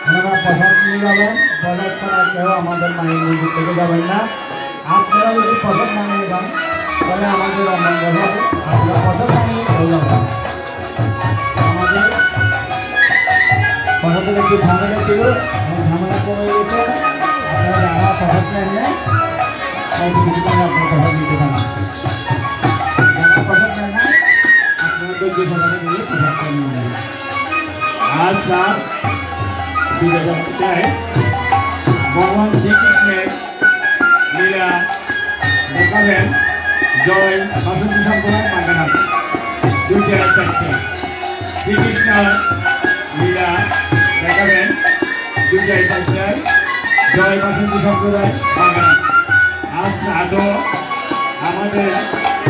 ওনারা প্রসাদ নিয়ে যাবেন। প্রসাদ ছাড়া কেউ আমাদের মায়ের মন্দির থেকে যাবেন না। আপনারা যদি প্রসাদ না নিয়ে যান তাহলে আমাদের অমঙ্গল হবে। আপনারা প্রসাদ না নিয়ে কেউ যাবেন। আমাদের প্রসাদের একটু ঝামেলা ছিল, ঝামেলা কমে গেছে। আপনারা যারা প্রসাদ নেন না আপনার প্রসাদ নিতে পারেন। যারা প্রসাদ নেন না আপনাদের যে প্রসাদে নিয়ে প্রসাদটা নিয়ে নেবেন। আজ রাত ভগবান শ্রীকৃষ্ণের লীলা দেখাবেন। জয় বাসন্তী সম্প্রদায় বাগান 2:04 শ্রীকৃষ্ণ লীলা দেখাবেন 2:04 জয় বাসন্তী সম্প্রদায় বাগান। আজ আদৌ আমাদের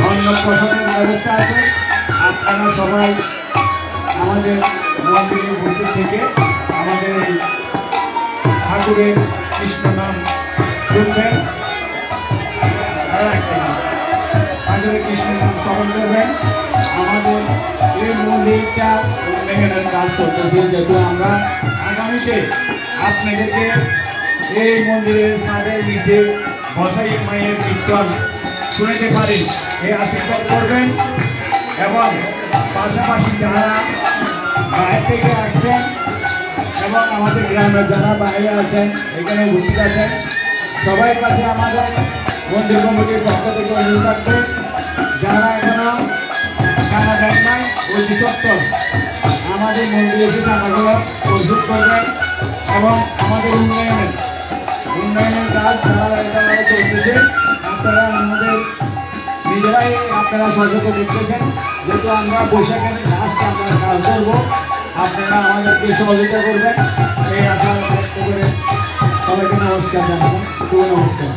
অন্য প্রসাদের ব্যবস্থা আছে। আপনারা সবাই আমাদের মন্দিরে উপস্থিত থেকে আমাদের এই ঠাকুরের কৃষ্ণ নাম শুনবেন, ঠাকুরের কৃষ্ণ নাম স্মরণ করবেন। আমাদের এই মন্দিরটা উন্নয়নের কাজ করতেছি, যেহেতু আমরা আগামীতে আপনাদেরকে এই মন্দিরের ছাদের নিচে বসাই মায়ের কীর্তন শুনতে পারি, এই আশীর্বাদ করবেন। এবং পাশাপাশি যারা বাইরে থেকে আসছেন এবং আমাদের গ্রামের যারা বাইরে আছেন এখানে উপস্থিত আছেন, সবাই কাছে আমাদের মন্দির কমিটির পক্ষ থেকে অনুরোধ থাকবে, যারা এখনো টাকা দেন নাই অতি সত্তর আমাদের মন্দিরে এসে টাকাগুলো পরিশোধ করবেন। এবং আমাদের উন্নয়নের কাজ যারা চলতেছে আপনারা আমাদের নিজেরাই আপনারা সহযোগিতা দেখতেছেন। যেহেতু আমরা বৈশাখের লাস্ট আমরা কাজ করবো, আপনারা আমাদেরকে সহযোগিতা করবেন এই আশা ব্যক্ত করে সবাইকে নমস্কার জানাবেন। নমস্কার।